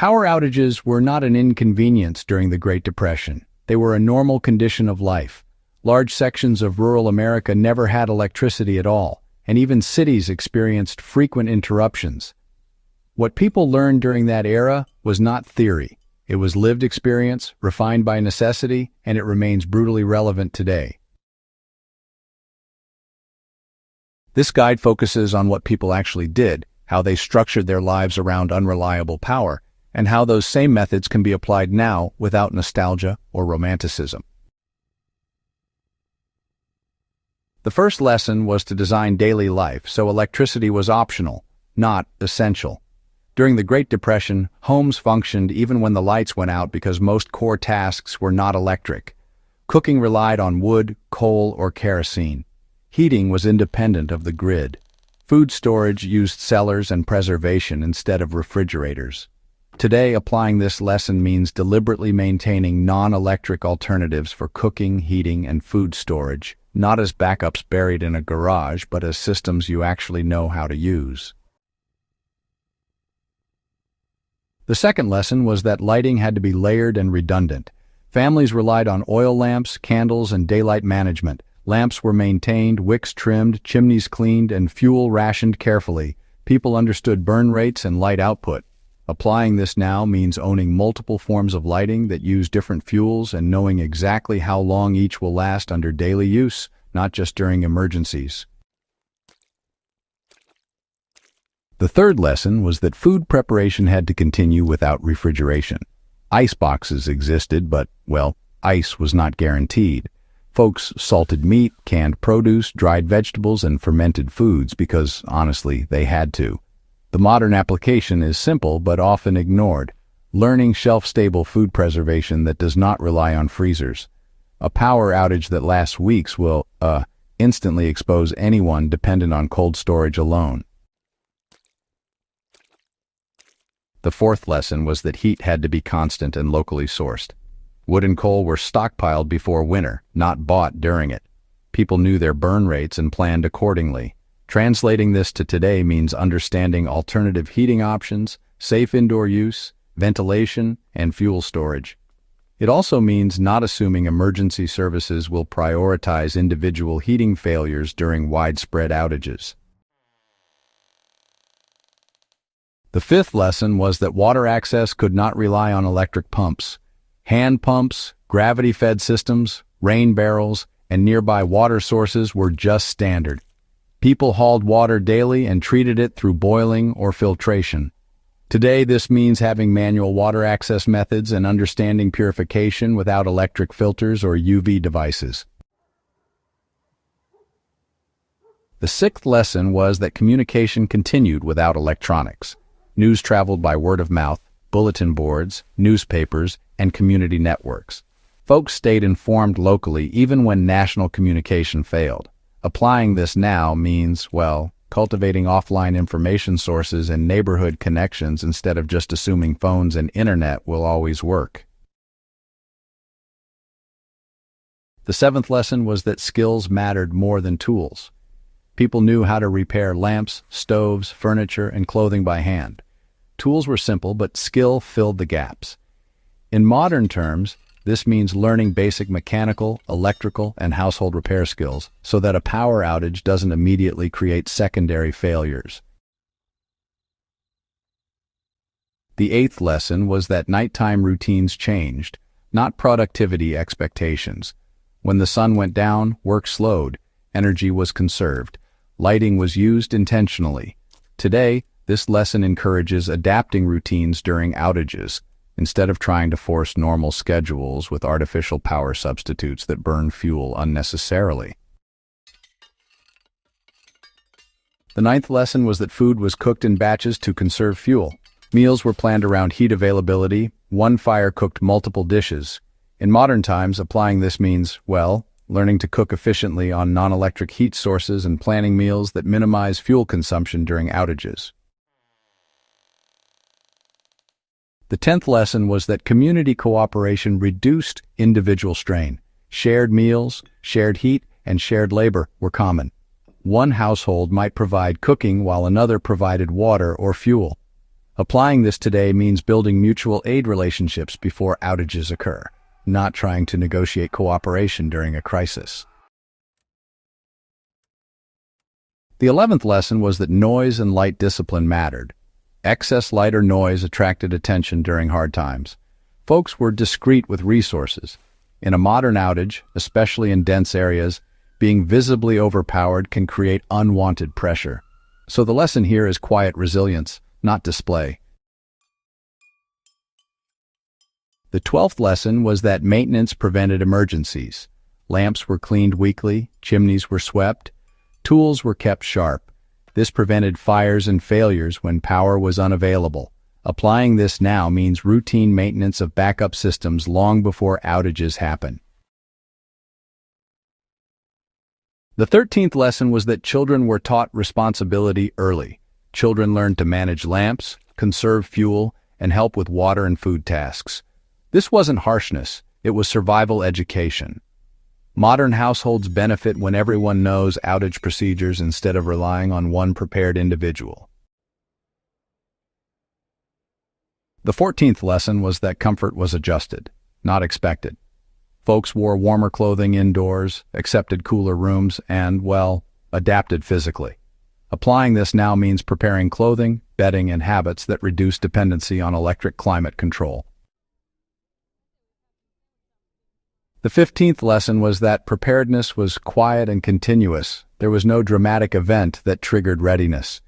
Power outages were not an inconvenience during the Great Depression. They were a normal condition of life. Large sections of rural America never had electricity at all, and even cities experienced frequent interruptions. What people learned during that era was not theory. It was lived experience, refined by necessity, and it remains brutally relevant today. This guide focuses on what people actually did, how they structured their lives around unreliable power, and how those same methods can be applied now without nostalgia or romanticism. The first lesson was to design daily life so electricity was optional, not essential. During the Great Depression, homes functioned even when the lights went out because most core tasks were not electric. Cooking relied on wood, coal, or kerosene. Heating was independent of the grid. Food storage used cellars and preservation instead of refrigerators. Today, applying this lesson means deliberately maintaining non-electric alternatives for cooking, heating, and food storage, not as backups buried in a garage, but as systems you actually know how to use. The second lesson was that lighting had to be layered and redundant. Families relied on oil lamps, candles, and daylight management. Lamps were maintained, wicks trimmed, chimneys cleaned, and fuel rationed carefully. People understood burn rates and light output. Applying this now means owning multiple forms of lighting that use different fuels and knowing exactly how long each will last under daily use, not just during emergencies. The third lesson was that food preparation had to continue without refrigeration. Ice boxes existed, but, well, ice was not guaranteed. Folks salted meat, canned produce, dried vegetables, and fermented foods because, honestly, they had to. The modern application is simple but often ignored. Learning shelf-stable food preservation that does not rely on freezers. A power outage that lasts weeks will, instantly expose anyone dependent on cold storage alone. The fourth lesson was that heat had to be constant and locally sourced. Wood and coal were stockpiled before winter, not bought during it. People knew their burn rates and planned accordingly. Translating this to today means understanding alternative heating options, safe indoor use, ventilation, and fuel storage. It also means not assuming emergency services will prioritize individual heating failures during widespread outages. The fifth lesson was that water access could not rely on electric pumps. Hand pumps, gravity-fed systems, rain barrels, and nearby water sources were just standard. People hauled water daily and treated it through boiling or filtration. Today, this means having manual water access methods and understanding purification without electric filters or UV devices. The sixth lesson was that communication continued without electronics. News traveled by word of mouth, bulletin boards, newspapers, and community networks. Folks stayed informed locally even when national communication failed. Applying this now means, well, cultivating offline information sources and neighborhood connections instead of just assuming phones and internet will always work. The seventh lesson was that skills mattered more than tools. People knew how to repair lamps, stoves, furniture, and clothing by hand. Tools were simple, but skill filled the gaps. In modern terms, this means learning basic mechanical, electrical, and household repair skills so that a power outage doesn't immediately create secondary failures. The eighth lesson was that nighttime routines changed, not productivity expectations. When the sun went down, work slowed, energy was conserved, lighting was used intentionally. Today, this lesson encourages adapting routines during outages, instead of trying to force normal schedules with artificial power substitutes that burn fuel unnecessarily. The ninth lesson was that food was cooked in batches to conserve fuel. Meals were planned around heat availability. One fire cooked multiple dishes. In modern times, applying this means, well, learning to cook efficiently on non-electric heat sources and planning meals that minimize fuel consumption during outages. The 10th lesson was that community cooperation reduced individual strain. Shared meals, shared heat, and shared labor were common. One household might provide cooking while another provided water or fuel. Applying this today means building mutual aid relationships before outages occur, not trying to negotiate cooperation during a crisis. The 11th lesson was that noise and light discipline mattered. Excess light or noise attracted attention during hard times. Folks were discreet with resources. In a modern outage, especially in dense areas, being visibly overpowered can create unwanted pressure. So the lesson here is quiet resilience, not display. The 12th lesson was that maintenance prevented emergencies. Lamps were cleaned weekly, chimneys were swept, tools were kept sharp. This prevented fires and failures when power was unavailable. Applying this now means routine maintenance of backup systems long before outages happen. The 13th lesson was that children were taught responsibility early. Children learned to manage lamps, conserve fuel, and help with water and food tasks. This wasn't harshness, it was survival education. Modern households benefit when everyone knows outage procedures instead of relying on one prepared individual. The 14th lesson was that comfort was adjusted, not expected. Folks wore warmer clothing indoors, accepted cooler rooms, and, well, adapted physically. Applying this now means preparing clothing, bedding, and habits that reduce dependency on electric climate control. The 15th lesson was that preparedness was quiet and continuous. There was no dramatic event that triggered readiness.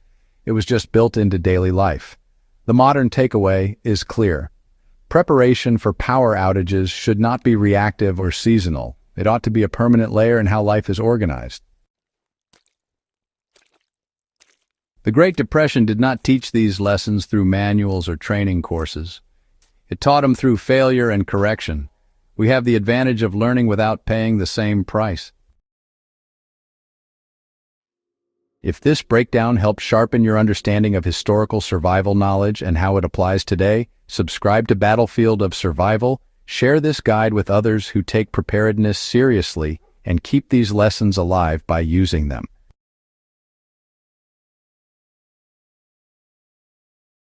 It was just built into daily life. The modern takeaway is clear. Preparation for power outages should not be reactive or seasonal. It ought to be a permanent layer in how life is organized. The Great Depression did not teach these lessons through manuals or training courses. It taught them through failure and correction. We have the advantage of learning without paying the same price. If this breakdown helped sharpen your understanding of historical survival knowledge and how it applies today, subscribe to Battlefield of Survival, share this guide with others who take preparedness seriously, and keep these lessons alive by using them.